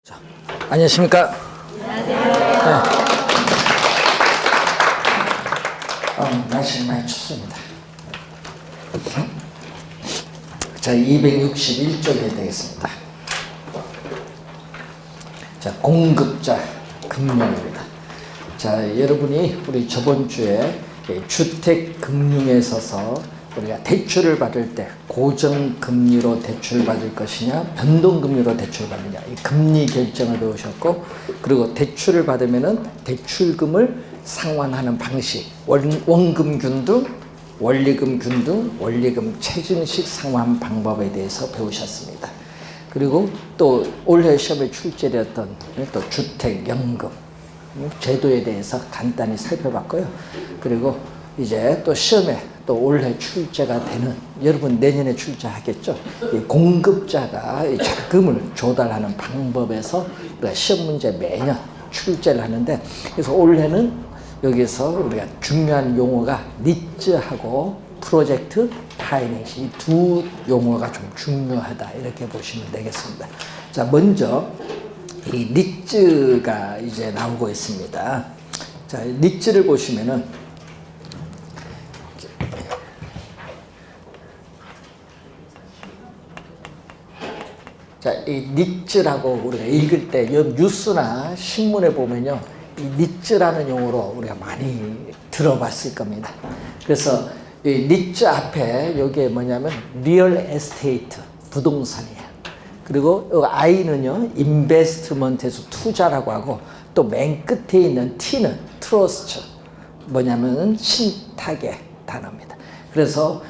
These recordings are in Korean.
자, 안녕하십니까? 안녕하세요. 네. 날씨는 많이 춥습니다. 자, 261쪽에 되겠습니다. 자, 공급자 금융입니다. 자, 여러분이 우리 저번 주에 주택 금융에 있어서 우리가 대출을 받을 때 고정금리로 대출받을 것이냐 변동금리로 대출받느냐 이 금리 결정을 배우셨고, 그리고 대출을 받으면은 대출금을 상환하는 방식, 원금 균등, 원리금 균등, 원리금 체증식 상환 방법에 대해서 배우셨습니다. 그리고 또 올해 시험에 출제되었던 또 주택연금 제도에 대해서 간단히 살펴봤고요. 그리고 이제 또 시험에 또 올해 출제가 되는, 여러분 내년에 출제하겠죠? 이 공급자가 이 자금을 조달하는 방법에서 우리가 시험 문제 매년 출제를 하는데, 그래서 올해는 여기서 우리가 중요한 용어가 니즈하고 프로젝트 파이낸싱, 이 두 용어가 좀 중요하다 이렇게 보시면 되겠습니다. 자, 먼저 이 니즈가 이제 나오고 있습니다. 자, 니즈를 보시면은 자, 이 니즈라고 우리가 읽을 때 뉴스나 신문에 보면요, 이 니즈라는 용어로 우리가 많이 들어봤을 겁니다. 그래서 이 니즈 앞에 여기에 뭐냐면 리얼 에스테이트, 부동산이에요. 그리고 여기 I는요, 인베스트먼트에서 투자라고 하고, 또 맨 끝에 있는 T는 트러스트, 뭐냐면 신탁의 단어입니다. 그래서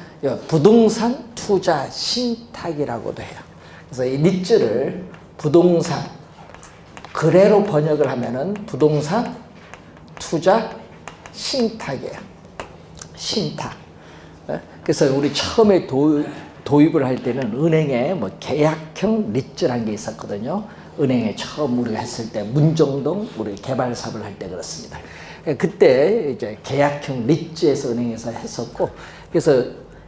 부동산 투자 신탁이라고도 해요. 그래서 이 니즈를 부동산 거래로 번역을 하면은 부동산 투자 신탁이에요. 신탁. 그래서 우리 처음에 도입을 할 때는 은행에 뭐 계약형 니즈라는 게 있었거든요. 은행에 처음 우리가 했을 때 문정동 우리 개발 사업을 할 때 그렇습니다. 그때 이제 계약형 니즈에서 은행에서 했었고, 그래서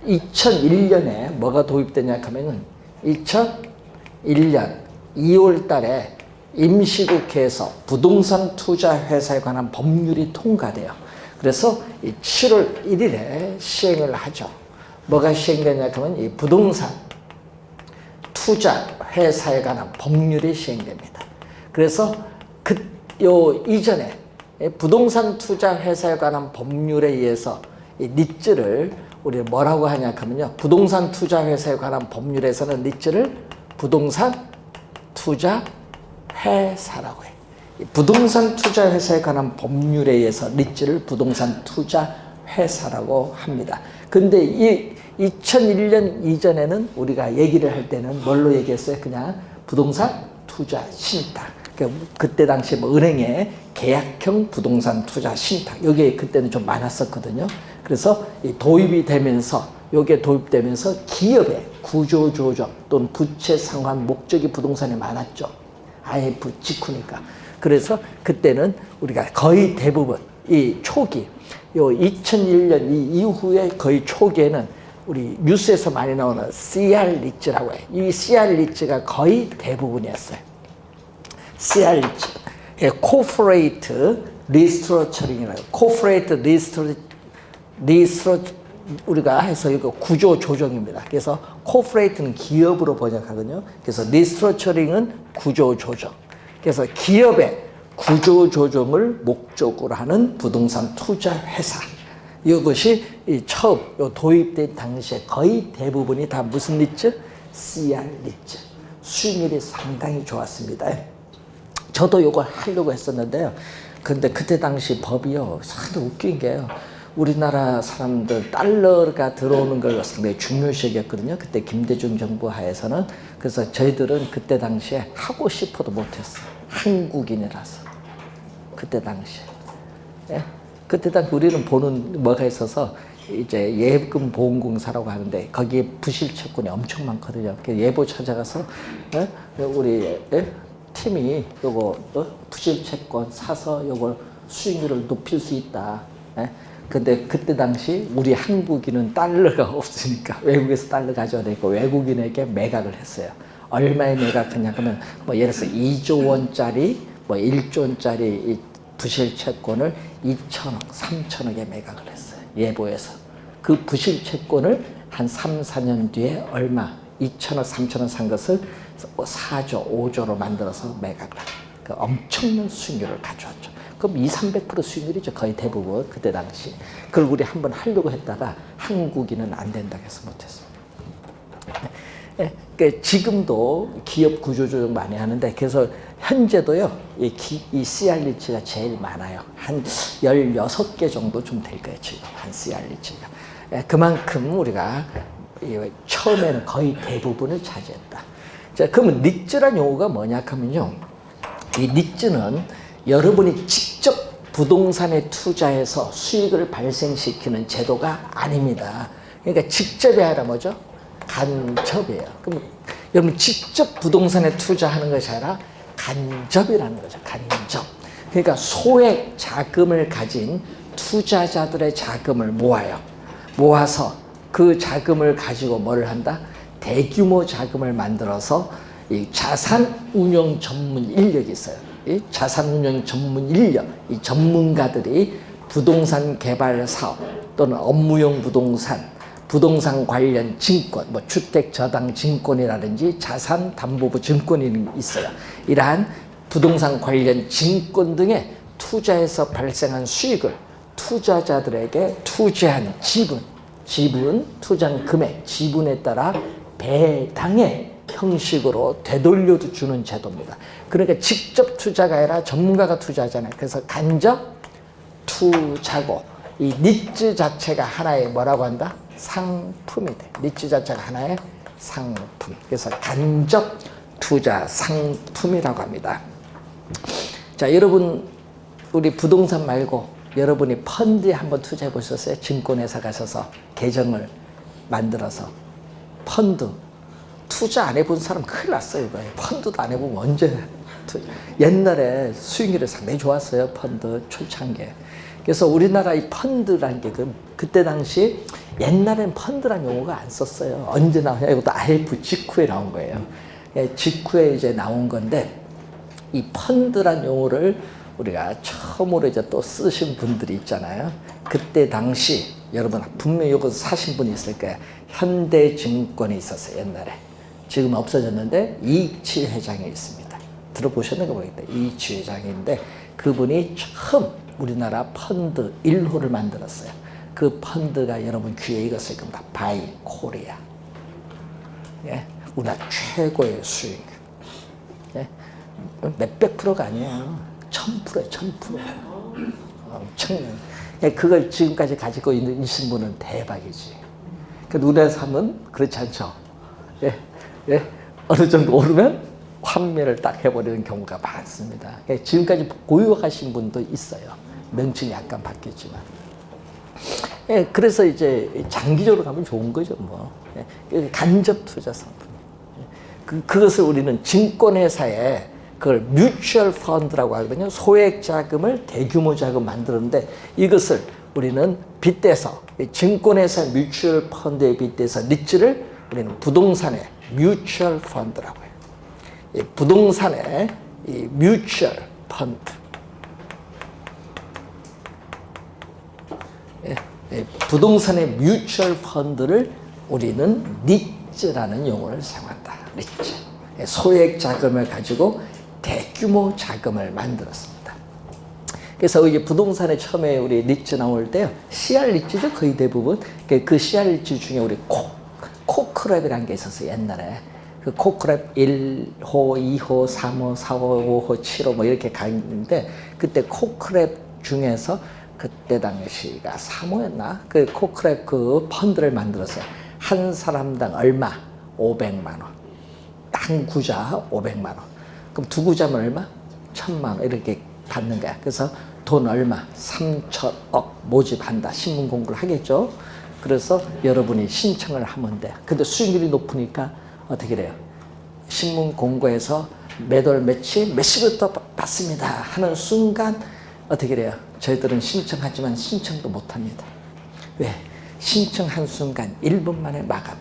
2001년에 뭐가 도입되냐 하면은 2001년 2월 달에 임시국회에서 부동산 투자 회사에 관한 법률이 통과돼요. 그래서 7월 1일에 시행을 하죠. 뭐가 시행되냐 하면 이 부동산 투자 회사에 관한 법률이 시행됩니다. 그래서 요 이전에 부동산 투자 회사에 관한 법률에 의해서 이 니즈를 우리 뭐라고 하냐 하면요, 부동산 투자 회사에 관한 법률에서는 니즈를 부동산 투자 회사라고 해요. 부동산 투자 회사에 관한 법률에 의해서 니즈를 부동산 투자 회사라고 합니다. 근데 이 2001년 이전에는 우리가 얘기를 할 때는 뭘로 얘기했어요? 그냥 부동산 투자 신탁. 그때 당시 뭐 은행에 계약형 부동산 투자 신탁, 여기에 그때는 좀 많았었거든요. 그래서 이 도입이 되면서, 요게 도입되면서 기업의 구조 조정 또는 부채 상환 목적이 부동산에 많았죠. IF 직후니까. 그래서 그때는 우리가 거의 대부분 이 초기, 요 2001년 이 이후에 거의 초기에는 우리 뉴스에서 많이 나오는 CR 니즈라고 해요. 이 CR 니즈가 거의 대부분이었어요. CR 니즈, 코퍼레이트 리스트러처링이라고, 코퍼레이트 리스트러 우리가 해서 이거 구조 조정입니다. 그래서 코퍼레이트는 기업으로 번역하거든요. 그래서 리스트러처링은 구조 조정. 그래서 기업의 구조 조정을 목적으로 하는 부동산 투자 회사. 이것이 처음 도입된 당시에 거의 대부분이 다 무슨 니즈? CR 니즈. 수익률이 상당히 좋았습니다. 저도 이걸 하려고 했었는데요. 근데 그때 당시 법이요, 상당히 웃긴 게요, 우리나라 사람들 달러가 들어오는 걸 상당히 중요시 여겼거든요. 그때 김대중 정부 하에서는. 그래서 저희들은 그때 당시에 하고 싶어도 못했어요. 한국인이라서. 그때 당시에. 예? 그때 당시 우리는 보는 뭐가 있어서 이제 예금보험공사라고 하는데 거기에 부실채권이 엄청 많거든요. 예보 찾아가서 우리 팀이 요거 부실채권 사서 요걸 수익률을 높일 수 있다. 근데 그때 당시 우리 한국인은 달러가 없으니까 외국에서 달러 가져야 되고 외국인에게 매각을 했어요. 얼마에 매각하냐 그러면 뭐 예를 들어서 2조 원짜리 뭐 1조 원짜리 이 부실 채권을 2천억, 3천억에 매각을 했어요. 예보에서. 그 부실 채권을 한 3, 4년 뒤에 얼마 2천억, 3천억 산 것을 4조, 5조로 만들어서 매각을 하고 그 엄청난 수익률을 가져왔죠. 그럼 300% 수익률이죠. 거의 대부분 그때 당시. 그걸 우리 한번 하려고 했다가 한국인은 안 된다고 해서 못했습니다. 그러니까 지금도 기업 구조조정 많이 하는데 그래서 현재도요 이 CR리츠가 제일 많아요. 한 16개 정도 좀 될 거예요. 지금 한 CR리츠가. 그만큼 우리가 처음에는 거의 대부분을 차지했다. 자, 그러면 리츠란 용어가 뭐냐 하면요. 이 리츠는 여러분이 직접 부동산에 투자해서 수익을 발생시키는 제도가 아닙니다. 그러니까 직접이 아니라 뭐죠? 간접이에요. 그럼 여러분 직접 부동산에 투자하는 것이 아니라 간접이라는 거죠. 간접. 그러니까 소액 자금을 가진 투자자들의 자금을 모아요. 모아서 그 자금을 가지고 뭘 한다? 대규모 자금을 만들어서 이 자산 운용 전문 인력이 있어요. 이 자산 운용 전문 인력, 이 전문가들이 부동산 개발 사업 또는 업무용 부동산 관련 증권, 뭐 주택저당증권이라든지 자산담보부 증권이 있어요. 이러한 부동산 관련 증권 등에 투자해서 발생한 수익을 투자자들에게 투자한 지분, 투자한 금액, 지분에 따라 배당의 형식으로 되돌려 주는 제도입니다. 그러니까 직접 투자가 아니라 전문가가 투자하잖아요. 그래서 간접 투자고 이 니츠 자체가 하나의 뭐라고 한다? 상품이 돼. 니츠 자체가 하나의 상품. 그래서 간접 투자 상품이라고 합니다. 자, 여러분 우리 부동산 말고 여러분이 펀드에 한번 투자해 보셨어요? 증권회사 가셔서 계정을 만들어서 펀드 투자 안 해본 사람 큰일 났어요. 이거. 펀드도 안 해보면 언제 옛날에 수익률이 상당히 좋았어요. 펀드 초창기에. 그래서 우리나라 이 펀드라는 게 그때 당시 옛날엔 펀드라는 용어가 안 썼어요. 언제 나오냐? 이것도 IF 직후에 나온 거예요. 직후에 이제 나온 건데 이 펀드라는 용어를 우리가 처음으로 이제 또 쓰신 분들이 있잖아요. 그때 당시 여러분 분명히 이거 사신 분이 있을 거예요. 현대증권이 있었어요. 옛날에. 지금 없어졌는데 이익치 회장이 있습니다. 들어보셨는가 모르겠다. 이익치 회장인데 그분이 처음 우리나라 펀드 1호를 만들었어요. 그 펀드가 여러분 귀에 익었을 겁니다. 바이 코리아. 예? 우리나라 최고의 수익. 예? 몇백 프로가 아니에요. 1000%예요. 1000%. 엄청난. 예, 그걸 지금까지 가지고 있는 분은 대박이지. 그 우리나라에서 하면 그렇지 않죠. 예? 예? 어느 정도 오르면 환매를 딱 해버리는 경우가 많습니다. 예, 지금까지 보유하신 분도 있어요. 명칭이 약간 바뀌었지만. 예, 그래서 이제 장기적으로 가면 좋은 거죠, 뭐. 예, 간접 투자 상품. 그것을 우리는 증권회사에 그걸 뮤추얼 펀드라고 하거든요. 소액 자금을 대규모 자금 만드는데 이것을 우리는 빗대서 증권회사 뮤추얼 펀드에 빗대서 리츠를 우리는 부동산의 뮤추얼 펀드라고 해요. 이 부동산의 이 뮤추얼 펀드. 예, 부동산의 뮤추얼 펀드를 우리는 리츠라는 용어를 사용한다. 리츠. 예, 소액 자금을 가지고 대규모 자금을 만들었습니다. 그래서 이제 부동산에 처음에 우리 리츠 나올 때요. CR 리츠죠. 거의 대부분. 그 CR 리츠 중에 우리 코크랩이라는 게 있었어요. 옛날에. 그 코크랩 1호, 2호, 3호, 4호, 5호, 7호 뭐 이렇게 가 있는데 그때 코크랩 중에서 그때 당시가 3호였나? 그 코크랩 그 펀드를 만들었어요. 한 사람당 얼마? 500만 원. 한 구자 500만 원. 그럼 두 구자면 얼마? 1000만 원 이렇게 받는 거야. 그래서 돈 얼마? 3천억 모집한다. 신문 공고를 하겠죠. 그래서 여러분이 신청을 하면 돼. 근데 수익률이 높으니까 어떻게 돼요? 신문 공고에서 매달 며칠 몇 시부터 받습니다 하는 순간 어떻게 돼요? 저희들은 신청하지만 신청도 못합니다. 왜? 신청한 순간 1분 만에 마감.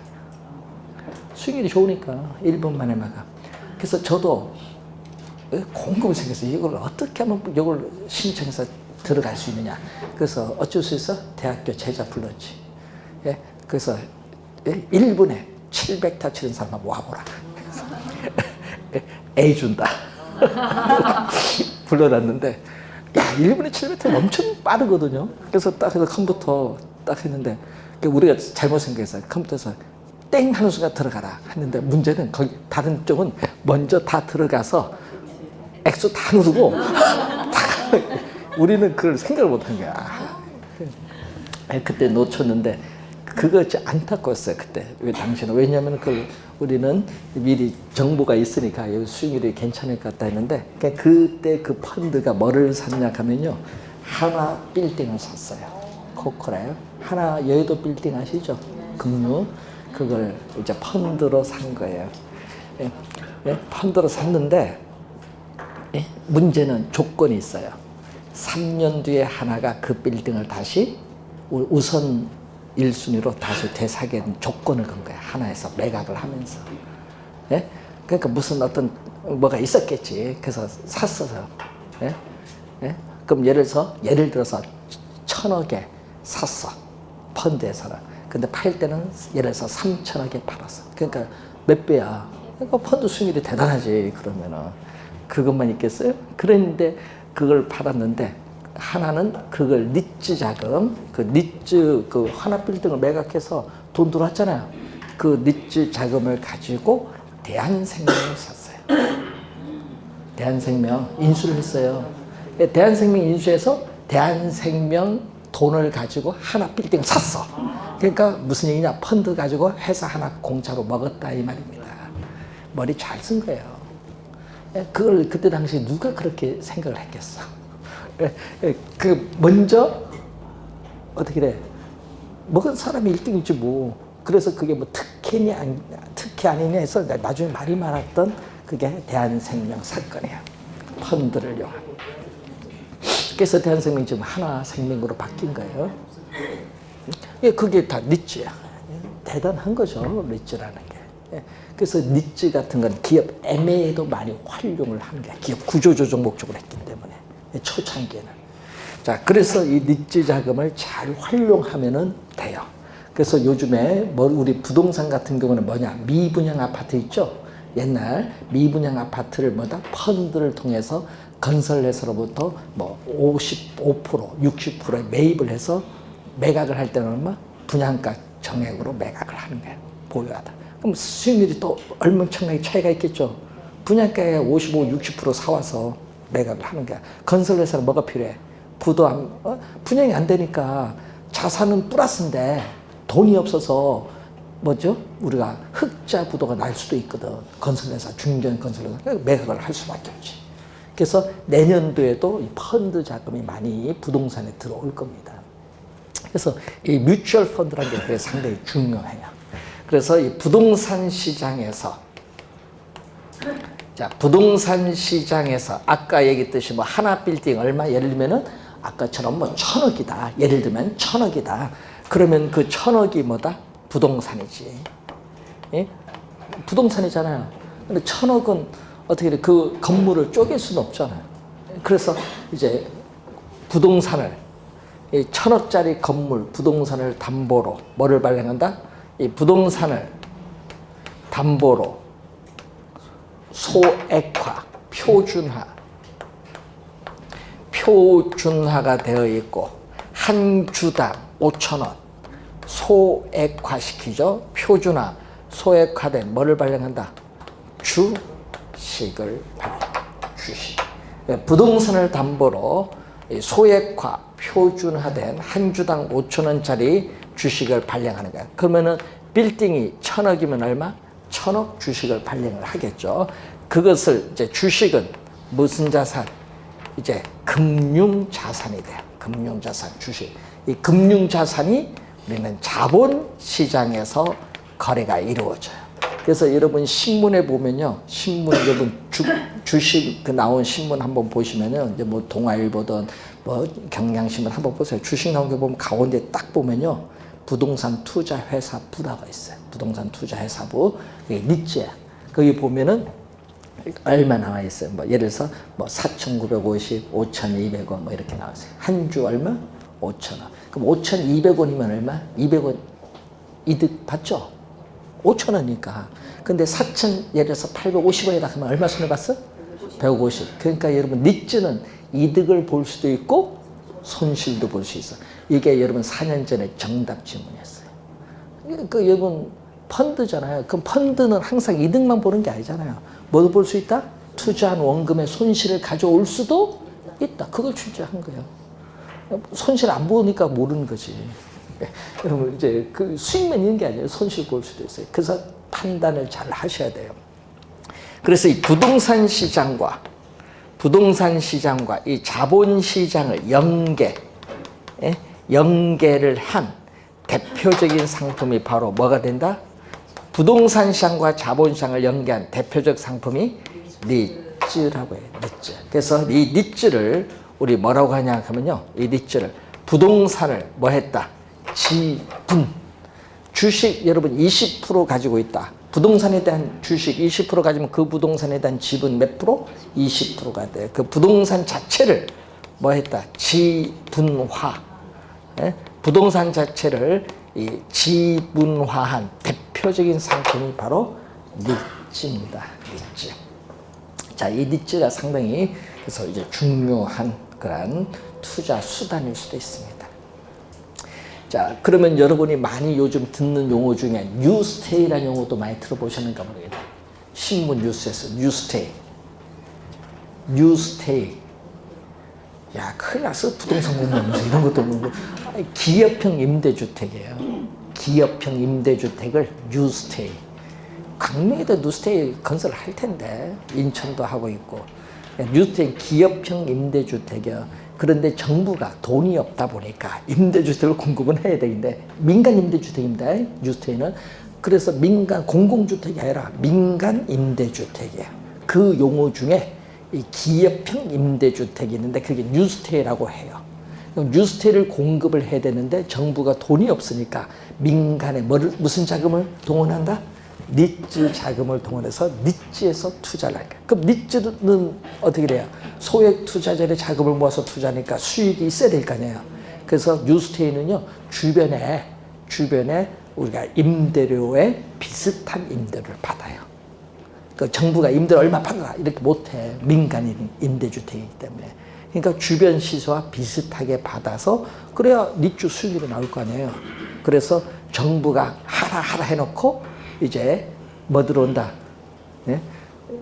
수익률이 좋으니까 1분 만에 막아. 그래서 저도 궁금이 생겼어요. 이걸 어떻게 하면 이걸 신청해서 들어갈 수 있느냐. 그래서 어쩔 수 있어? 대학교 제자 불렀지. 예? 그래서 1분에 700타 치는 사람 와보라. A 준다. 불러놨는데, 야, 1분에 700타는 엄청 빠르거든요. 그래서 딱 해서 컴퓨터 딱 했는데, 우리가 잘못 생각했어요. 컴퓨터에서 땡 하는 순간 들어가라 했는데, 문제는 거기 다른 쪽은 먼저 다 들어가서 액수 다 누르고 우리는 그걸 생각을 못 한 거야. 그때 놓쳤는데 그거 안타까웠어요. 그때 왜 당시는. 왜냐하면 우리는 미리 정보가 있으니까 수익률이 괜찮을 것 같다 했는데, 그때 그 펀드가 뭐를 샀냐 하면요, 하나 빌딩을 샀어요. 코코라요. 하나 여의도 빌딩 아시죠? 금융. 그걸 이제 펀드로 산 거예요. 펀드로 샀는데, 문제는 조건이 있어요. 3년 뒤에 하나가 그 빌딩을 다시 우선 1순위로 다시 되사기는 조건을 건 거야. 하나에서 매각을 하면서. 예? 그러니까 무슨 어떤 뭐가 있었겠지. 그래서 샀어요. 예? 예? 그럼 예를 들어서 1,000억에 샀어. 펀드에서는. 근데 팔 때는 예를 들어서 3,000억에 팔았어. 그러니까 몇 배야. 그러니까 펀드 수익률이 대단하지. 그러면은. 그것만 있겠어요? 그런데 그걸 팔았는데, 하나는 그걸 리츠 자금, 그 하나 빌딩을 매각해서 돈 들어왔잖아요. 그 리츠 자금을 가지고 대한생명을 샀어요. 대한생명 인수를 했어요. 대한생명 인수해서 대한생명 돈을 가지고 하나 빌딩을 샀어. 그러니까 무슨 얘기냐? 펀드 가지고 회사 하나 공짜로 먹었다 이 말입니다. 머리 잘 쓴 거예요. 그걸 그때 당시 누가 그렇게 생각을 했겠어? 먼저 어떻게 돼? 먹은 사람이 1등이지 뭐. 그래서 그게 뭐 특혜니 특혜 아니냐 해서 나중에 말이 많았던 그게 대한생명 사건이에요. 펀드를 이용한. 그래서 대한생명이 지금 하나생명으로 바뀐 거예요. 그게 다 리츠야. 대단한 거죠, 리츠라는 게. 그래서 리츠 같은 건 기업 M&A에도 많이 활용을 하는 거야. 기업 구조조정 목적으로 했기 때문에. 초창기에는. 자, 그래서 이 리츠 자금을 잘 활용하면은 돼요. 그래서 요즘에 우리 부동산 같은 경우는 뭐냐? 미분양 아파트 있죠? 옛날 미분양 아파트를 펀드를 통해서 건설회사로부터 55%, 60%에 매입을 해서 매각을 할 때는 얼마? 분양가 정액으로 매각을 하는 거예요. 보유하다. 그럼 수익률이 또 얼마청나게 차이가 있겠죠. 분양가에 55, 60% 사와서 매각을 하는 거야. 건설회사는 뭐가 필요해? 분양이 안 되니까 자산은 플러스인데 돈이 없어서 우리가 흑자 부도가 날 수도 있거든. 건설회사, 중견 건설회사. 매각을 할 수밖에 없지. 그래서 내년도에도 이 펀드 자금이 많이 부동산에 들어올 겁니다. 그래서 이 뮤추얼 펀드라는 게 상당히 중요해요. 그래서 이 부동산 시장에서 아까 얘기했듯이 하나 빌딩 얼마, 예를 들면은 아까처럼 1,000억이다. 예를 들면 1,000억이다. 그러면 그 1,000억이 뭐다? 부동산이지. 예? 부동산이잖아요. 근데 1,000억은 어떻게 돼? 그 건물을 쪼갤 수는 없잖아요. 그래서 이제 부동산을, 이 1,000억짜리 건물, 부동산을 담보로 뭐를 발행한다? 이 부동산을 담보로 소액화, 표준화가 되어 있고, 한 주당 5,000원 소액화시키죠. 표준화, 소액화된 뭐를 발행한다? 주식을 주식. 부동산을 담보로 소액화, 표준화된 한 주당 5,000원짜리 주식을 발행하는 거야. 그러면은 빌딩이 1,000억이면 얼마? 1,000억 주식을 발행을 하겠죠. 그것을 이제 주식은 무슨 자산? 이제 금융 자산이 돼요. 금융 자산, 주식. 이 금융 자산이 우리는 자본 시장에서 거래가 이루어져요. 그래서 여러분 신문에 보면요, 여러분 주식 나온 신문 한번 보시면은 이제 동아일보든 경향신문 한번 보세요. 주식 나온 게 보면 가운데 딱 보면요, 부동산 투자 회사부라고 있어요. 부동산 투자 회사부. 그게 니츠야. 거기 보면은 얼마 나와 있어요. 뭐 예를 들어서 뭐 4,950, 5,200원 뭐 이렇게 나와 있어요. 한 주 얼마? 5,000원. 그럼 5,200원이면 얼마? 200원 이득 받죠? 5,000원이니까. 근데 4,000, 예를 들어서 850원이다 하면 얼마 손해 봤어? 150. 그러니까 여러분 니츠는 이득을 볼 수도 있고 손실도 볼 수 있어. 이게 여러분 4년 전에 정답 질문이었어요. 그 여러분 펀드잖아요. 그럼 펀드는 항상 이득만 보는 게 아니잖아요. 뭐도 볼 수 있다? 투자한 원금의 손실을 가져올 수도 있다. 그걸 출제한 거예요. 손실 안 보니까 모르는 거지. 여러분 이제 그 수익만 있는 게 아니에요. 손실 볼 수도 있어요. 그래서 판단을 잘 하셔야 돼요. 그래서 이 부동산 시장과 이 자본 시장을 연계를 한 대표적인 상품이 바로 뭐가 된다? 부동산 시장과 자본 시장을 연계한 대표적 상품이 니츠라고 해요. 니츠. 그래서 이 니츠를 우리 뭐라고 하냐 하면요. 이 니츠를 부동산을 뭐 했다? 지분. 주식 여러분 20% 가지고 있다. 부동산에 대한 주식 20% 가지면 그 부동산에 대한 지분 몇 프로? 20%가 돼요. 그 부동산 자체를 뭐 했다? 지분화. 예? 부동산 자체를 이 지분화한 대표적인 상품이 바로 니츠입니다. 니츠. 자, 이 니츠가 상당히 그래서 이제 중요한 그런 투자 수단일 수도 있습니다. 자, 그러면 여러분이 많이 요즘 듣는 용어 중에 뉴스테이라는 용어도 많이 들어보셨는가 모르겠다. 신문 뉴스에서 뉴스테이. 야, 큰일 났어. 부동산 공부하면서 이런 것도 모르고. 기업형 임대주택이에요. 기업형 임대주택을 뉴스테이. 강릉에도 뉴스테이 건설을 할 텐데 인천도 하고 있고. 뉴스테이 기업형 임대주택이요. 그런데 정부가 돈이 없다 보니까 임대주택을 공급은 해야 되는데 민간 임대주택입니다. 뉴스테이는. 그래서 민간 공공주택이 아니라 민간 임대주택이에요. 그 용어 중에 이 기업형 임대주택이 있는데 그게 뉴스테이라고 해요. 뉴스테이를 공급을 해야 되는데 정부가 돈이 없으니까 민간에 무슨 자금을 동원한다? 니츠 자금을 동원해서 니츠에서 투자를 하니까. 그럼 니츠는 어떻게 돼요? 소액 투자자의 자금을 모아서 투자하니까 수익이 있어야 될 거 아니에요. 그래서 뉴스테이는요, 주변에 우리가 임대료에 비슷한 임대료를 받아요. 그 정부가 임대료 얼마 받아 이렇게 못해. 민간인 임대주택이기 때문에. 그러니까 주변 시세와 비슷하게 받아서 그래야 니츠 수익이 나올 거 아니에요. 그래서 정부가 하라 해놓고 이제 뭐 들어온다? 네?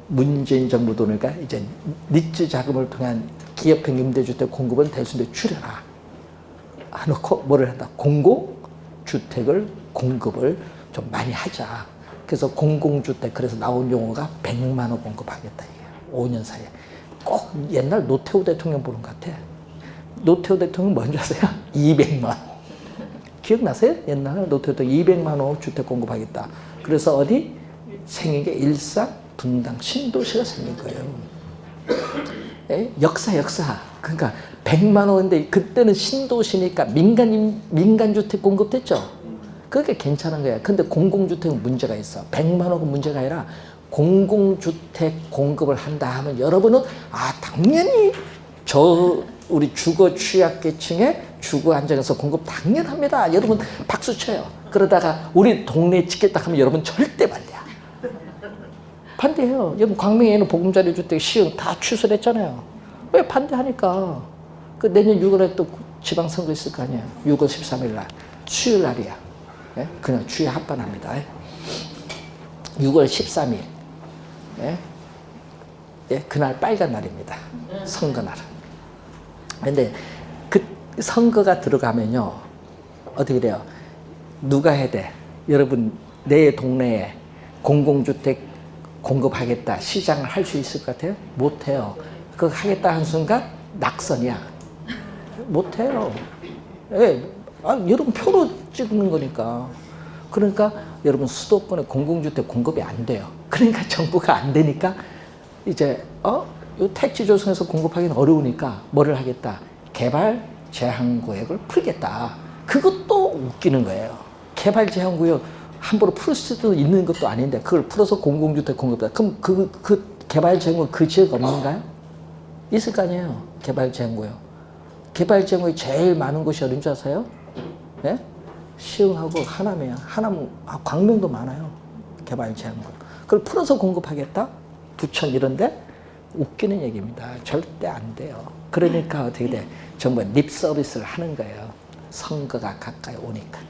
문재인 정부 돈을까 이제 니츠 자금을 통한 기업형 임대주택 공급은 될 수 있는데 줄여라. 해놓고 뭐를 한다? 공공주택을 공급을 좀 많이 하자. 그래서 공공주택 그래서 나온 용어가 100만 원 공급하겠다. 이게 5년 사이에. 꼭 옛날 노태우 대통령 보는 것 같아. 노태우 대통령 뭔지 아세요? 200만 원. 기억나세요? 옛날에 노태우 대통령 200만 원 주택 공급하겠다. 그래서 어디? 생긴 게 일산, 분당, 신도시가 생긴 거예요. 에? 역사. 그러니까 100만 원인데 그때는 신도시니까 민간주택 공급됐죠? 그게 괜찮은 거야. 근데 공공주택은 문제가 있어. 100만 원은 문제가 아니라 공공주택 공급을 한다 하면 여러분은 당연히 우리 주거 취약계층의 주거 안정에서 공급 당연합니다. 여러분 박수 쳐요. 그러다가 우리 동네에 짓겠다 하면 여러분 절대 반대야. 반대해요. 여러분 광명에는 보금자리 주택 시흥 다 취소했잖아요. 왜 반대하니까. 그 내년 6월에 또 지방선거 있을 거 아니에요. 6월 13일 날 수요일 날이야. 예? 그냥 주에 합반합니다. 6월 13일. 예? 그날 빨간 날입니다. 선거날. 근데 그 선거가 들어가면요. 어떻게 돼요? 누가 해야 돼? 여러분 내 동네에 공공주택 공급하겠다. 시장을 할 수 있을 것 같아요? 못해요. 그거 하겠다 한 순간 낙선이야. 못해요. 예. 여러분 표로 찍는 거니까. 그러니까 여러분 수도권에 공공주택 공급이 안 돼요. 그러니까 정부가 안 되니까 이제 요 택지 조성에서 공급하기는 어려우니까 뭐를 하겠다. 개발 제한 구역을 풀겠다. 그것도 웃기는 거예요. 개발제한구역 함부로 풀 수도 있는 것도 아닌데 그걸 풀어서 공공주택 공급다. 그럼 그 개발제한구역 그 지역 없는가요? 있을 거 아니에요. 개발제한구역. 개발제한구역이 제일 많은 곳이 어딘 줄 아세요? 예? 시흥하고 하남이에요. 하남, 광명도 많아요. 개발제한구역. 그걸 풀어서 공급하겠다? 부천 이런데? 웃기는 얘기입니다. 절대 안 돼요. 그러니까 어떻게 돼? 정말 립 서비스를 하는 거예요. 선거가 가까이 오니까.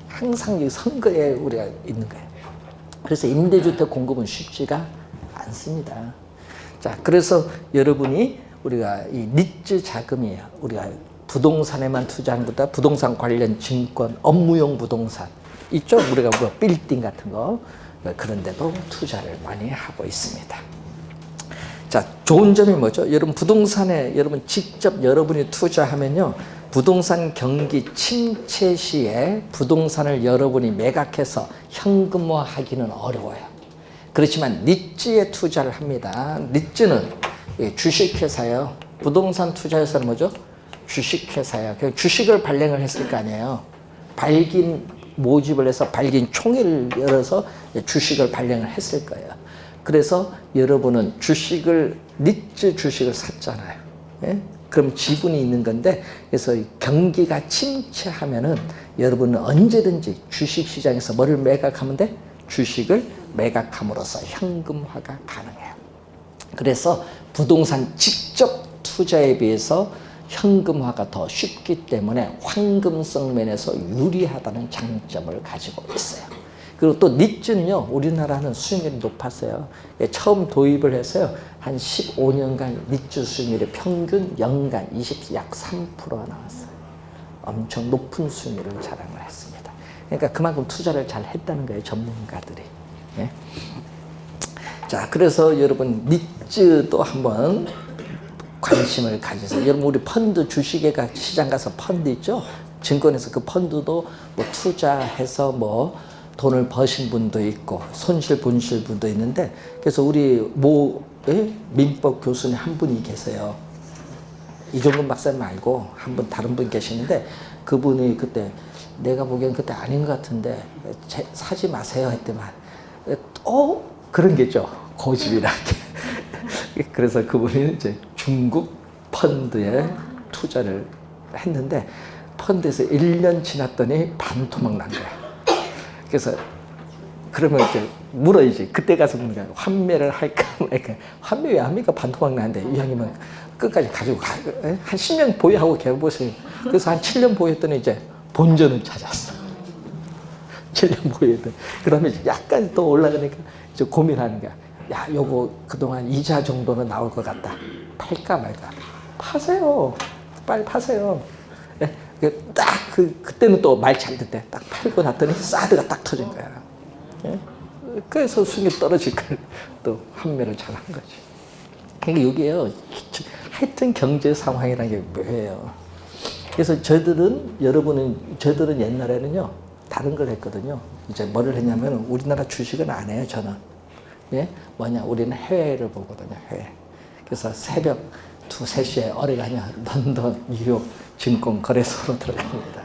항상 이 선거에 우리가 있는 거예요. 그래서 임대주택 공급은 쉽지가 않습니다. 자, 그래서 여러분이 우리가 이 니즈 자금이에요. 우리가 부동산에만 투자하는 것보다 부동산 관련 증권, 업무용 부동산 이쪽 우리가 뭐 빌딩 같은 거 그런 데도 투자를 많이 하고 있습니다. 자, 좋은 점이 뭐죠? 여러분 부동산에 여러분 직접 여러분이 투자하면요. 부동산 경기 침체 시에 부동산을 여러분이 매각해서 현금화하기는 어려워요. 그렇지만 니즈에 투자를 합니다. 니즈는 주식회사예요. 부동산 투자회사는 뭐죠? 주식회사예요. 주식을 발행을 했을 거 아니에요. 발긴 모집을 해서 발긴 총회를 열어서 주식을 발행을 했을 거예요. 그래서 여러분은 니즈 주식을 샀잖아요. 예? 그럼 지분이 있는 건데, 그래서 경기가 침체하면은 여러분은 언제든지 주식시장에서 뭐를 매각하면 돼? 주식을 매각함으로써 현금화가 가능해요. 그래서 부동산 직접 투자에 비해서 현금화가 더 쉽기 때문에 황금성 면에서 유리하다는 장점을 가지고 있어요. 그리고 또 니즈는요, 우리나라는 수익률이 높았어요. 처음 도입을 해서요, 한 15년간 니즈 수익률이 평균 연간 약 3%가 나왔어요. 엄청 높은 수익률을 자랑을 했습니다. 그러니까 그만큼 투자를 잘 했다는 거예요, 전문가들이. 예? 자, 그래서 여러분 니즈도 한번 관심을 가지세요. 여러분 우리 펀드 주식에 시장 가서 펀드 있죠? 증권에서 그 펀드도 뭐 투자해서 뭐 돈을 버신 분도 있고 손실 보신 분도 있는데, 그래서 우리 민법 교수님 한 분이 계세요. 이종근 박사님 말고 한 분 다른 분 계시는데, 그분이 그때 내가 보기엔 그때 아닌 것 같은데 사지 마세요 했더만 그런 게죠. 고집이라는 게. 그래서 그분이 이제 중국 펀드에 투자를 했는데 펀드에서 1년 지났더니 반토막 난 거야. 그래서 그러면 이제 물어야지. 그때 가서 묻는 거야. 환매를 할까 말까. 환매 왜 합니까? 반토막 나는데 이왕이면 끝까지 가지고 한 10년 보유하고 개보세요. 그래서 한 7년 보유했더니 이제 본전을 찾았어. 7년 보유했더니. 그 다음에 약간 또 올라가니까 이제 고민하는 거야. 야, 요거 그동안 이자 정도는 나올 것 같다. 팔까 말까. 파세요. 빨리 파세요. 딱 그때는 또 말 잘 듣대. 딱 팔고 났더니 사드가 딱 터진 거야. 예? 그래서 수익이 떨어질 걸 또 환매를 잘 한 거지. 그러니까 여기에요. 하여튼 경제 상황이라는 게 뭐예요. 그래서 저희들은 옛날에는요 다른 걸 했거든요. 이제 뭐를 했냐면 우리나라 주식은 안 해요. 저는. 예? 우리는 해외를 보거든요. 해외. 그래서 새벽 2, 3시에 어레가냐 런던, 뉴욕 증권 거래소로 들어갑니다.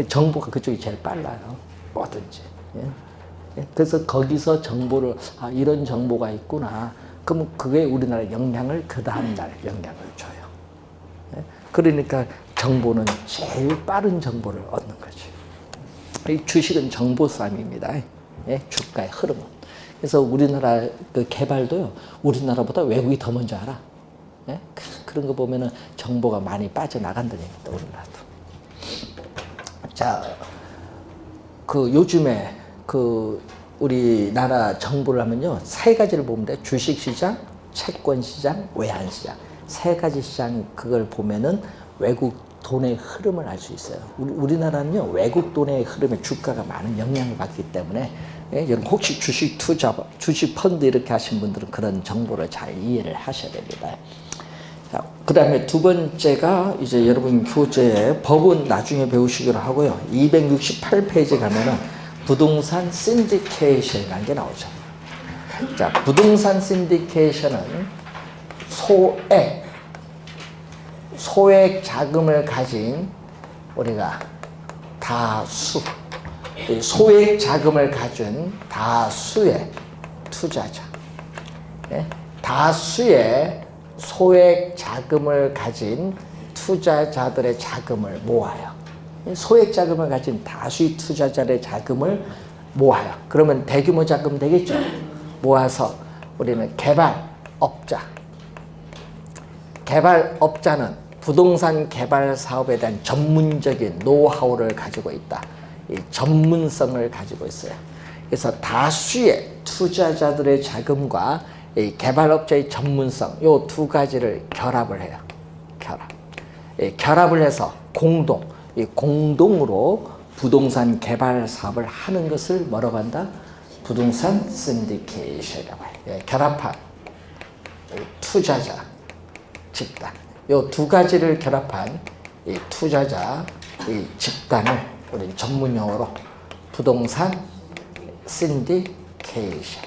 정보가 그쪽이 제일 빨라요. 뭐든지. 예? 그래서 거기서 정보를 이런 정보가 있구나. 그러면 그게 우리나라에 그 다음날 영향을 줘요. 예? 그러니까 정보는 제일 빠른 정보를 얻는 거지. 이 주식은 정보 싸움입니다. 예? 주가의 흐름은. 그래서 우리나라 그 개발도요, 우리나라보다 외국이 더 먼저 알아. 예? 그런 거 보면은 정보가 많이 빠져나간다는 얘기입니다, 우리나라도. 자, 요즘에 우리나라 정보를 하면요, 3가지를 보면 돼. 주식시장, 채권시장, 외환시장. 3가지 시장 그걸 보면은 외국 돈의 흐름을 알 수 있어요. 우리나라는요, 외국 돈의 흐름에 주가가 많은 영향을 받기 때문에, 예, 여러분 혹시 주식 투자, 주식 펀드 이렇게 하신 분들은 그런 정보를 잘 이해를 하셔야 됩니다. 자, 그 다음에 2번째가 이제 여러분 교재에 법은 나중에 배우시기로 하고요. 268페이지 가면은 부동산 신디케이션이라는 게 나오죠. 자, 부동산 신디케이션은 소액 자금을 가진 우리가 다수, 소액 자금을 가진 다수의 투자자, 다수의 소액 자금을 가진 투자자들의 자금을 모아요. 소액 자금을 가진 다수의 투자자들의 자금을 모아요. 그러면 대규모 자금 되겠죠. 모아서 우리는 개발업자는 부동산 개발 사업에 대한 전문적인 노하우를 가지고 있다. 이 전문성을 가지고 있어요. 그래서 다수의 투자자들의 자금과 이 개발업자의 전문성, 요 두 가지를 결합을 해요. 결합을 해서 공동으로 부동산 개발 사업을 하는 것을 뭐라고 한다? 부동산 신디케이션이라고 해요. 결합한 투자자 집단, 요 두 가지를 결합한 이 투자자 이 집단을 우리 전문 용어로 부동산 신디케이션.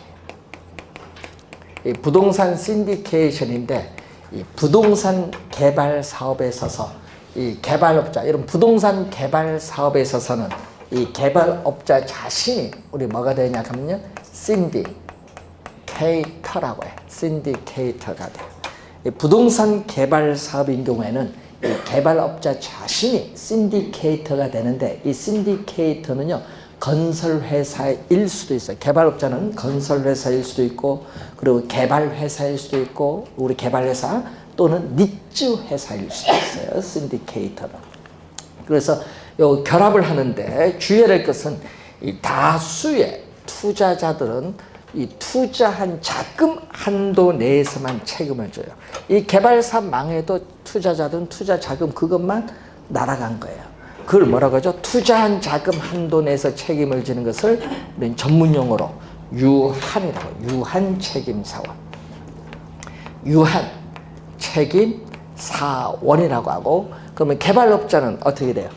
이 부동산 신디케이션인데, 이 부동산 개발 사업에 있어서 이 개발업자, 이런 부동산 개발 사업에 있어서는 이 개발업자 자신이 우리 뭐가 되냐 하면요, 신디케이터라고 해요. 신디케이터가 돼요. 이 부동산 개발 사업인 경우에는 이 개발업자 자신이 신디케이터가 되는데, 이 신디케이터는요, 건설회사일 수도 있어요. 개발업자는 건설회사일 수도 있고, 그리고 개발회사일 수도 있고, 우리 개발회사 또는 니즈 회사일 수도 있어요. 신디케이터는. 그래서 요 결합을 하는데 주의해야 할 것은, 이 다수의 투자자들은 이 투자한 자금 한도 내에서만 책임을 져요. 이 개발사 망해도 투자자들은 투자 자금 그것만 날아간 거예요. 그걸 뭐라고 하죠? 투자한 자금 한도 내에서 책임을 지는 것을 우리는 전문 용어로 유한이라고 해요. 유한 책임사원. 유한 책임사원이라고 하고, 그러면 개발업자는 어떻게 돼요?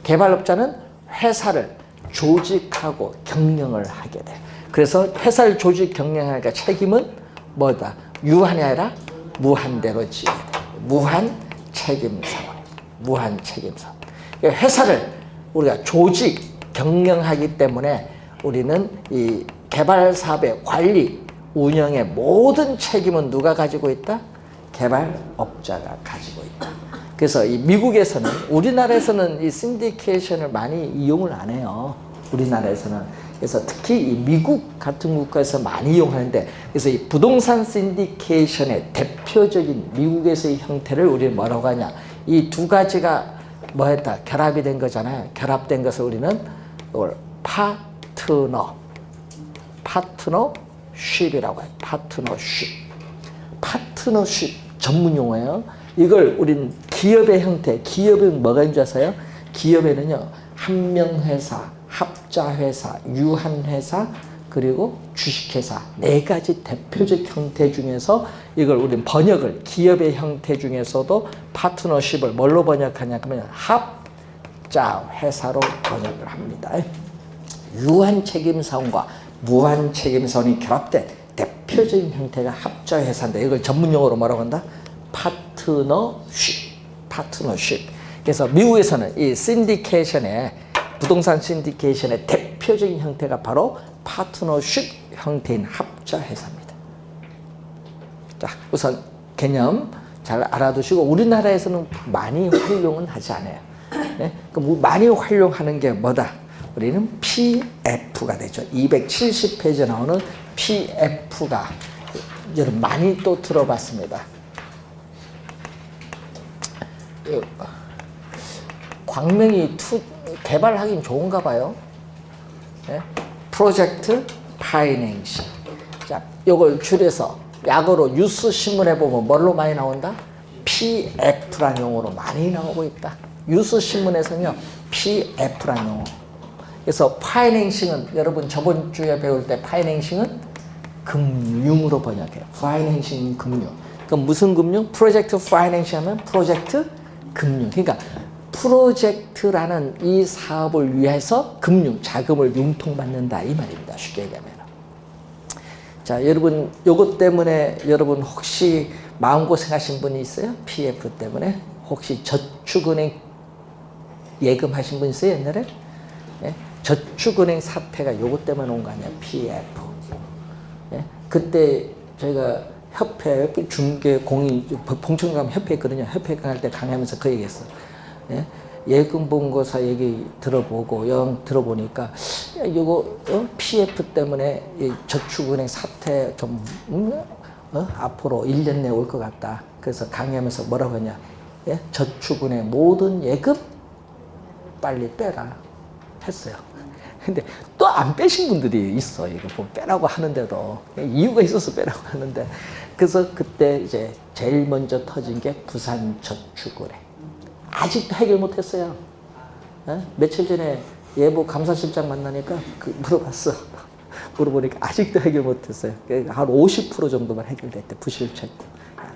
개발업자는 회사를 조직하고 경영을 하게 돼요. 그래서 회사를 조직 경영하니까 책임은 뭐다? 유한이 아니라 무한대로 지어야 돼요. 무한 책임사원. 무한 책임사원. 회사를 우리가 조직 경영하기 때문에 우리는 이 개발 사업의 관리, 운영의 모든 책임은 누가 가지고 있다? 개발업자가 가지고 있다. 그래서 이 미국에서는, 우리나라에서는 이 신디케이션을 많이 이용을 안 해요. 우리나라에서는. 그래서 특히 이 미국 같은 국가에서 많이 이용하는데, 그래서 이 부동산 신디케이션의 대표적인 미국에서의 형태를 우리는 뭐라고 하냐? 이 두 가지가 뭐였다? 결합이 된 거잖아요. 결합된 것을 우리는 이걸 파트너십이라고 해요. 파트너십 전문 용어예요. 이걸 우린 기업의 형태, 기업은 뭐가 있는 줄 아세요? 기업에는요, 한명회사, 합자회사, 유한회사, 그리고 주식회사, 네 가지 대표적 형태 중에서 이걸 우리는 번역을, 기업의 형태 중에서도 파트너십을 뭘로 번역하냐 하면 합자회사로 번역을 합니다. 유한 책임사원과 무한 책임사원이 결합된 대표적인 형태가 합자회사인데, 이걸 전문용어로 뭐라고 한다? 파트너십. 그래서 미국에서는 이 신디케이션의, 부동산 신디케이션의 대표적인 형태가 바로 파트너십 형태인 합자회사입니다. 자, 우선 개념 잘 알아두시고, 우리나라에서는 많이 활용은 하지 않아요. 네? 그럼 많이 활용하는 게 뭐다? 우리는 PF가 되죠. 270페이지에 나오는 PF가 여러분 많이 또 들어봤습니다. 광명이 개발하긴 좋은가 봐요. 네? 프로젝트 파이낸싱. 자, 요걸 줄여서 약어로 뉴스 신문에 보면 뭘로 많이 나온다? PF라는 용어로 많이 나오고 있다. 뉴스 신문에서는요, PF라는 용어. 그래서 파이낸싱은 여러분 저번 주에 배울 때 파이낸싱은 금융으로 번역해요. 파이낸싱 금융. 그럼 무슨 금융? 프로젝트 파이낸싱 하면 프로젝트 금융. 그러니까 프로젝트라는 이 사업을 위해서 금융, 자금을 융통받는다 이 말입니다. 쉽게 얘기하면. 자, 여러분 요것 때문에 여러분 혹시 마음고생하신 분이 있어요? PF 때문에? 혹시 저축은행 예금하신 분 있어요, 옛날에? 예? 저축은행 사태가 요것 때문에 온 거 아니야, PF. 예? 그때 저희가 협회, 중개, 공인, 봉천감 협회 있거든요. 협회 강할 때 강의하면서 그 얘기했어. 예? 예금보험고사 얘기 들어보고, 들어보니까, 야, 요거, PF 때문에 이 저축은행 사태 좀, 앞으로 1년 내에 올 것 같다. 그래서 강의하면서 뭐라고 하냐. 예? 저축은행 모든 예금 빨리 빼라. 했어요. 근데 또 안 빼신 분들이 있어. 이거 뭐 빼라고 하는데도. 이유가 있어서 빼라고 하는데. 그래서 그때 이제 제일 먼저 터진 게 부산저축은행. 아직도 해결 못 했어요. 며칠 전에 예보 감사실장 만나니까 물어봤어. 물어보니까 아직도 해결 못 했어요. 한 50% 정도만 해결됐대, 부실채권.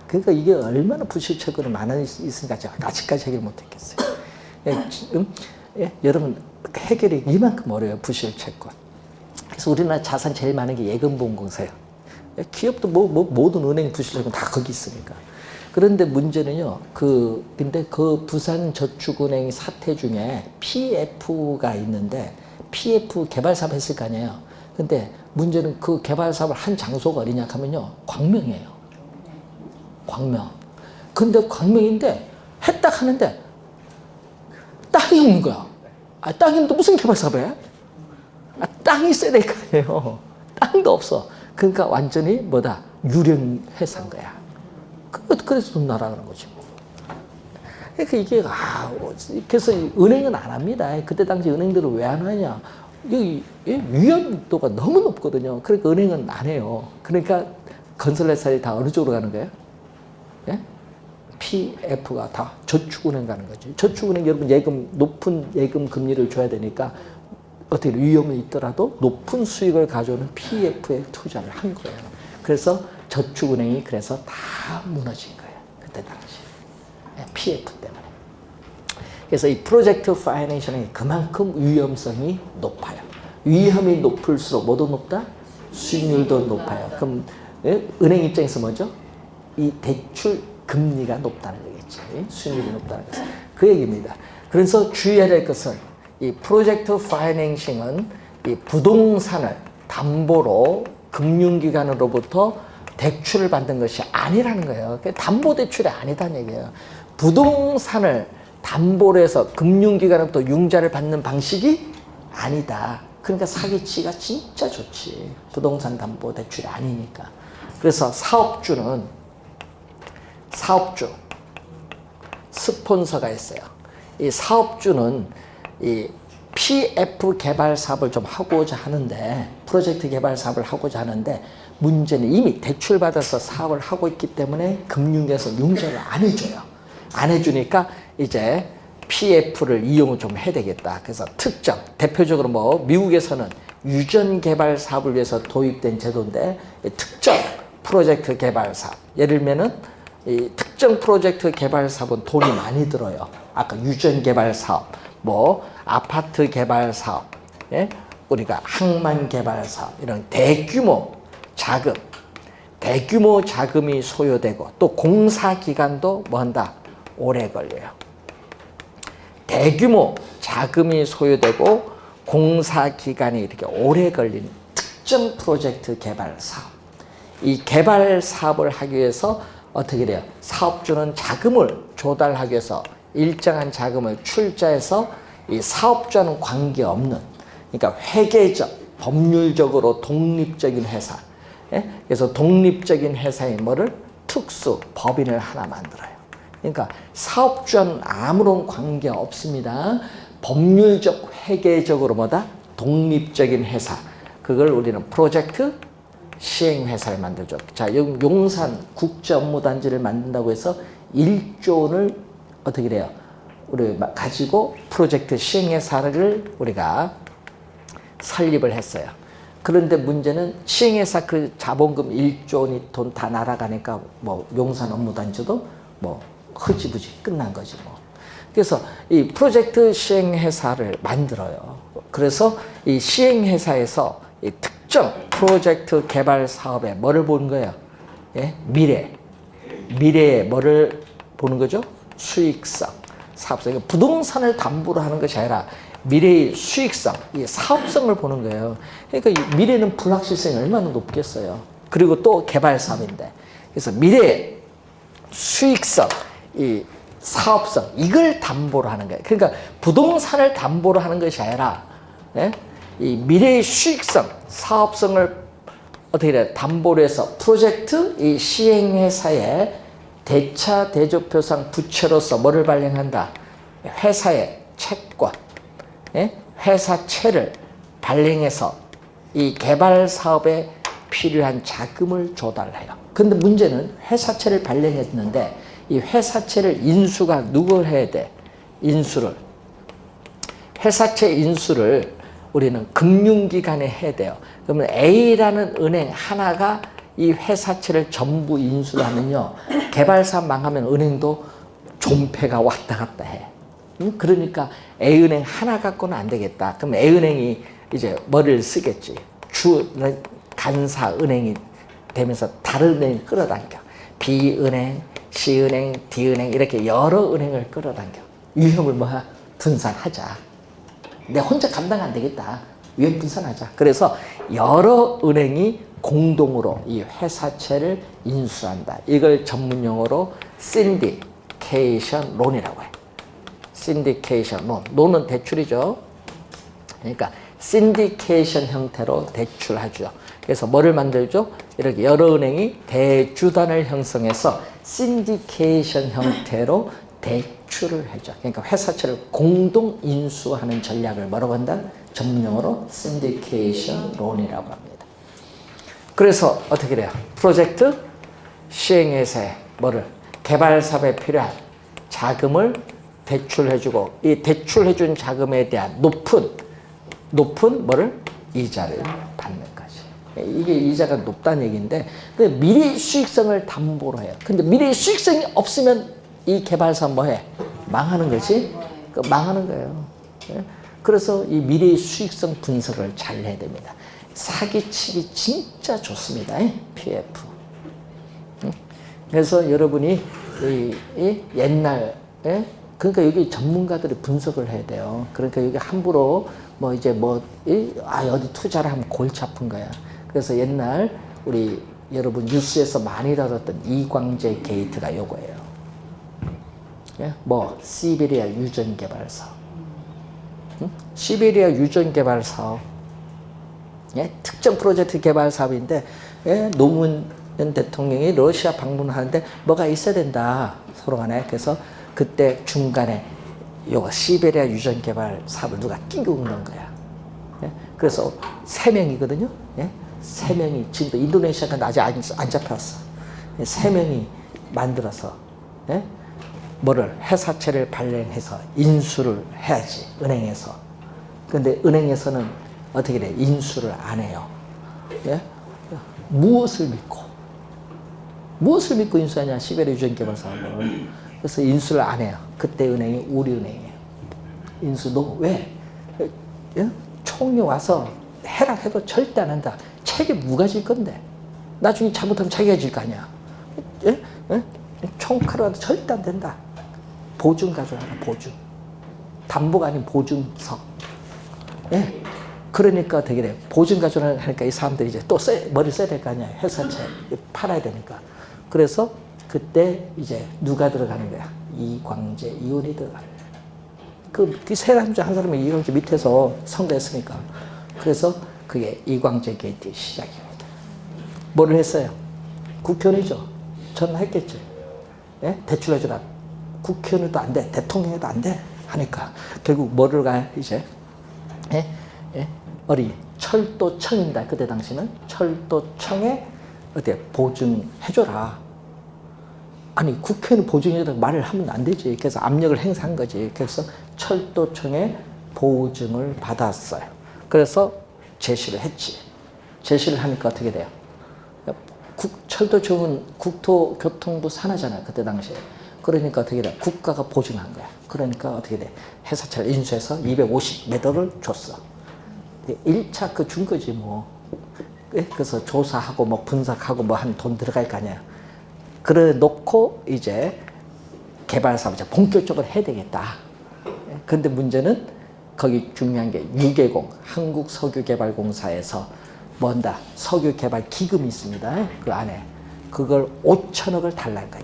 그러니까 이게 얼마나 부실채권이 있으니까 제가 아직까지 해결 못 했겠어요. 여러분, 해결이 이만큼 어려워요, 부실채권. 그래서 우리나라 자산 제일 많은 게 예금보험공사예요. 기업도 모든 은행 부실채권 다 거기 있으니까. 그런데 문제는요, 근데 그 부산저축은행 사태 중에 PF가 있는데, PF 개발사업 했을 거 아니에요. 근데 문제는 그 개발사업을 한 장소가 어디냐 하면요, 광명이에요. 광명. 근데 광명인데, 했다 하는데, 땅이 없는 거야. 땅이 없는데 무슨 개발사업 해? 땅이 있어야 될 거 아니에요. 땅도 없어. 그러니까 완전히 뭐다? 유령회사인 거야. 그래서 돈 날아가는 거지. 그러니까 이게, 그래서 은행은 안 합니다. 그때 당시 은행들은 왜 안 하냐. 여기 위험도가 너무 높거든요. 그러니까 은행은 안 해요. 그러니까 건설회사들이 다 어느 쪽으로 가는 거예요? 예? PF가 다 저축은행 가는 거지. 저축은행 여러분 높은 예금 금리를 줘야 되니까 어떻게 위험이 있더라도 높은 수익을 가져오는 PF에 투자를 한 거예요. 그래서 저축은행이 그래서 다 무너진 거예요. 그때 당시. PF 때문에. 그래서 이 프로젝트 파이낸싱이 그만큼 위험성이 높아요. 위험이 높을수록 뭐도 높다? 수익률도 높아요. 그럼 은행 입장에서 뭐죠? 이 대출 금리가 높다는 거겠지. 수익률이 높다는 것은. 그 얘기입니다. 그래서 주의해야 될 것은 이 프로젝트 파이낸싱은 이 부동산을 담보로 금융기관으로부터 대출을 받는 것이 아니라는 거예요. 담보대출이 아니다는 얘기예요. 부동산을 담보로 해서 금융기관으로부터 융자를 받는 방식이 아니다. 그러니까 사기치기가 진짜 좋지. 부동산 담보대출이 아니니까. 그래서 사업주, 스폰서가 있어요. 이 사업주는 이 PF 개발 사업을 좀 하고자 하는데, 프로젝트 개발 사업을 하고자 하는데, 문제는 이미 대출받아서 사업을 하고 있기 때문에 금융에서 융자를 안 해줘요. 안 해주니까 이제 PF를 이용을 좀 해야 되겠다. 그래서 특정, 대표적으로 미국에서는 유전 개발 사업을 위해서 도입된 제도인데, 특정 프로젝트 개발 사업. 예를 들면은 이 특정 프로젝트 개발 사업은 돈이 많이 들어요. 아까 유전 개발 사업, 아파트 개발 사업, 예? 우리가 항만 개발 사업, 이런 대규모 자금이 소요되고, 또 공사 기간도 오래 걸려요. 대규모 자금이 소요되고 공사 기간이 이렇게 오래 걸리는 특정 프로젝트 개발 사업. 이 개발 사업을 하기 위해서 어떻게 돼요? 사업주는 자금을 조달하기 위해서 일정한 자금을 출자해서 이 사업자는 관계없는, 그러니까 회계적, 법률적으로 독립적인 회사. 예? 그래서 독립적인 회사의 특수 법인을 하나 만들어요. 그러니까 사업주와는 아무런 관계 없습니다. 법률적, 회계적으로 독립적인 회사. 그걸 우리는 프로젝트 시행회사를 만들죠. 자, 용산 국제업무단지를 만든다고 해서 1조 원을 어떻게 돼요? 우리 가지고 프로젝트 시행회사를 우리가 설립을 했어요. 그런데 문제는 시행회사 그 자본금 1조 원이 돈 다 날아가니까 용산 업무단지도 흐지부지 끝난 거지 그래서 이 프로젝트 시행회사를 만들어요. 그래서 이 시행회사에서 이 특정 프로젝트 개발 사업에 뭐를 보는 거예요? 예? 미래에 뭐를 보는 거죠? 수익성. 사업성. 부동산을 담보로 하는 것이 아니라 미래의 수익성, 이 사업성을 보는 거예요. 그러니까 이 미래는 불확실성이 얼마나 높겠어요. 그리고 또 개발 사업인데. 그래서 미래의 수익성, 이 사업성, 이걸 담보로 하는 거예요. 그러니까 부동산을 담보로 하는 것이 아니라, 예? 이 미래의 수익성, 사업성을 어떻게 돼? 담보로 해서 프로젝트 이 시행회사에 대차 대조표상 부채로서 뭐를 발행한다? 회사의 채권, 예? 회사채를 발행해서 이 개발 사업에 필요한 자금을 조달해요. 근데 문제는 회사채를 발행했는데 이 회사채를 인수가 누굴 해야 돼? 인수를. 회사채 인수를 우리는 금융기관에 해야 돼요. 그러면 A라는 은행 하나가 이 회사채를 전부 인수를 하면요. 개발사업 망하면 은행도 존폐가 왔다 갔다 해. 그러니까 A은행 하나 갖고는 안 되겠다. 그럼 A은행이 이제 뭐를 쓰겠지. 주 간사 은행이 되면서 다른 은행을 끌어당겨. B은행, C은행, D은행 이렇게 여러 은행을 끌어당겨. 위험을 뭐야? 분산하자. 내 혼자 감당 안 되겠다. 위험 분산하자. 그래서 여러 은행이 공동으로 이 회사채를 인수한다. 이걸 전문용어로 syndication loan이라고 해. syndication loan. loan은 대출이죠. 그러니까 syndication 형태로 대출하죠. 그래서 뭐를 만들죠? 이렇게 여러 은행이 대주단을 형성해서 syndication 형태로 대출을 해줘. 그러니까 회사채를 공동 인수하는 전략을 뭐라고 한다? 전문용어로 syndication loan이라고 합니다. 그래서 어떻게 돼요? 프로젝트 시행회사에 뭐를 개발 사업에 필요한 자금을 대출해주고 이 대출해준 자금에 대한 높은 뭐를 이자를 받는 거지. 이게 이자가 높다는 얘기인데 미래 수익성을 담보로 해요. 근데 미래 수익성이 없으면 이 개발사 뭐해? 망하는 거지? 망하는 거예요. 그래서 이 미래의 수익성 분석을 잘 해야 됩니다. 사기치기 진짜 좋습니다. PF. 그래서 여러분이 이 옛날, 그러니까 여기 전문가들이 분석을 해야 돼요. 그러니까 여기 함부로 뭐 이제 어디 투자를 하면 골치 아픈 거야. 그래서 옛날 우리 여러분 뉴스에서 많이 다뤘던 이광재 게이트가 요거예요. 시베리아 유전 개발 사업. 시베리아 유전 개발 사업. 특정 프로젝트 개발 사업인데 노무현 대통령이 러시아 방문하는데 뭐가 있어야 된다. 서로 간에. 그래서 그때 중간에 요거 시베리아 유전 개발 사업을 누가 끼고 넣은 거야. 그래서 3명이거든요. 3명이 지금도 인도네시아가 아직 안 잡혔어. 3명이 만들어서 뭐를 회사채를 발행해서 인수를 해야지 은행에서. 근데 은행에서는 어떻게 돼? 인수를 안 해요. 무엇을 믿고 인수하냐? 시베리아 유전 개발 사업을. 그래서 인수를 안 해요. 그때 은행이 우리은행이에요. 인수도 왜? 총리 와서 해라 해도 절대 안 한다. 책임 누가 질 건데? 나중에 잘못하면 자기가 질 거 아니야. 총칼로 와도 절대 안 된다. 보증 가져와라, 보증. 담보가 아닌 보증서. 그러니까 되게 돼. 보증 가져오라 하니까 이 사람들이 이제 또 머리 써야 될 거 아니야. 회사채 팔아야 되니까. 그래서 그때 이제 누가 들어가는 거야? 이광재, 이혼이 들어가는 거야. 그 세 사람 중 한 사람이 이광재 밑에서 선거했으니까. 그래서 그게 이광재 게이트의 시작입니다. 뭐를 했어요? 국회의원이죠. 전화했겠죠. 대출해주라. 국회의원도 안 돼. 대통령에도 안 돼. 하니까 결국 뭐를 가요? 이제 철도청입니다. 그때 당시는 철도청에 어때 보증해줘라. 아니 국회의원 보증해달라고 말을 하면 안 되지. 그래서 압력을 행사한 거지. 그래서 철도청에 보증을 받았어요. 그래서 제시를 했지. 제시를 하니까 어떻게 돼요? 철도청은 국토교통부 산하잖아요. 그때 당시에. 그러니까 어떻게 돼? 국가가 보증한 거야. 그러니까 어떻게 돼? 회사채를 인수해서 250m를 줬어. 1차 그 준 거지 뭐. 그래서 조사하고 뭐 분석하고 뭐 한 돈 들어갈 거 아니야. 그래 놓고 이제 개발 사업 이제 본격적으로 해야 되겠다. 그런데 문제는 거기 중요한 게 유개공, 한국석유개발공사에서 뭔다 석유 개발 기금이 있습니다. 그 안에 그걸 5천억을 달라는 거야.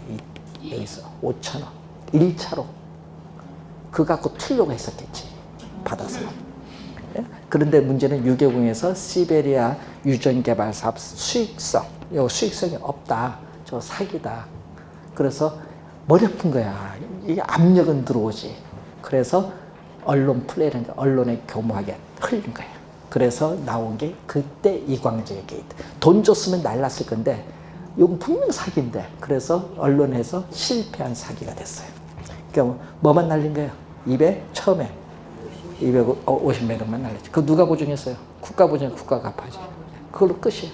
여기서 5천억 1차로 그거 갖고 틀려고 했었겠지. 받아서. 그런데 문제는 유개공에서 시베리아 유전개발 사업 수익성이 없다. 저 사기다. 그래서 머리 아픈 거야. 이게 압력은 들어오지. 그래서 언론 플레이라는 게 언론에 교묘하게 흘린 거야. 그래서 나온 게 그때 이광재 게이트. 돈 줬으면 날랐을 건데 이건 분명 사기인데 그래서 언론에서 실패한 사기가 됐어요. 그러니까 뭐만 날린 거예요? 처음에 250만 원만 날렸지. 그거 누가 보증했어요? 국가 보증, 국가가 갚아야지. 그걸로 끝이에요.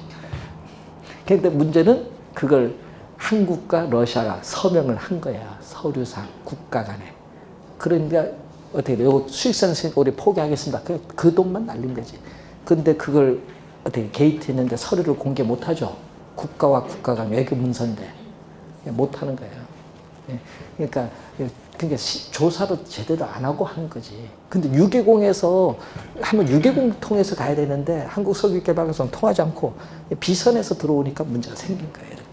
그런데 문제는 그걸 한국과 러시아가 서명을 한 거야. 서류상 국가 간에. 그러니까 어떻게 돼요? 수익성 우리 포기하겠습니다. 그 돈만 날린 거지. 근데 그걸 어떻게 게이트했는데 서류를 공개 못 하죠. 국가와 국가 간 외교 문서인데 못 하는 거예요. 그러니까 조사도 제대로 안 하고 한 거지. 근데 유개공에서 하면 유개공 통해서 가야 되는데 한국석유개발공사는 통하지 않고 비선에서 들어오니까 문제가 생긴 거예요. 이렇게.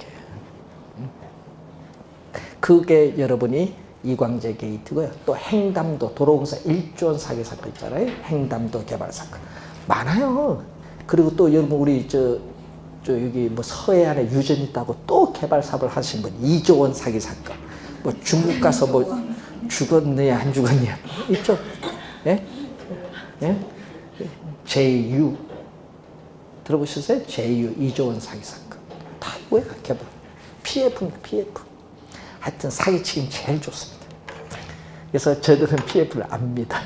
그게 여러분이 이광재 게이트고요. 또 행담도 도로공사 1조 원 사기 사건 있잖아요. 행담도 개발 사건 많아요. 그리고 또 여러분 우리 저 여기 뭐 서해안에 유전 있다고 또 개발 사업을 하신 분 2조 원 사기 사건. 뭐 중국 가서 뭐 죽었느냐 안 죽었느냐 있죠. 예? 예? JU 들어보셨어요? JU 2조 원 사기 사건 다 이거야. 개발 PF입니다. PF. 하여튼 사기치긴 제일 좋습니다. 그래서 저들은 PF를 안 믿어요.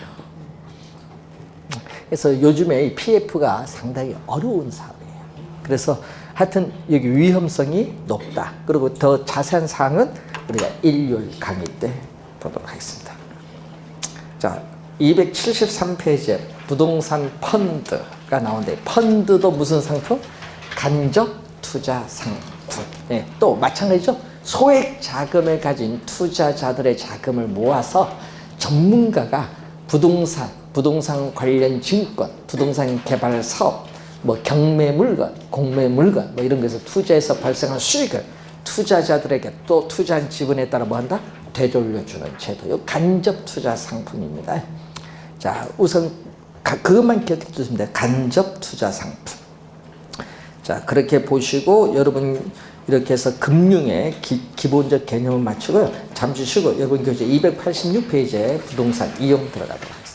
그래서 요즘에 이 PF가 상당히 어려운 사업이에요. 그래서 하여튼 여기 위험성이 높다. 그리고 더 자세한 사항은 우리가 일요일 강의 때 보도록 하겠습니다. 자, 273페이지에 부동산 펀드가 나오는데 펀드도 무슨 상품? 간접 투자 상품. 네, 또 마찬가지죠. 소액 자금을 가진 투자자들의 자금을 모아서 전문가가 부동산 관련 증권, 부동산 개발 사업, 뭐 경매 물건, 공매 물건 뭐 이런 것에서 투자해서 발생한 수익을 투자자들에게 또 투자한 지분에 따라 뭐 한다? 되돌려주는 제도. 이 간접 투자 상품입니다. 자, 우선 그것만 기억해 주시면 돼요. 간접 투자 상품. 자, 그렇게 보시고 여러분 이렇게 해서 금융의 기본적 개념을 맞추고요. 잠시 쉬고 여러분 교재 286페이지에 부동산 이용 들어가도록 하겠습니다.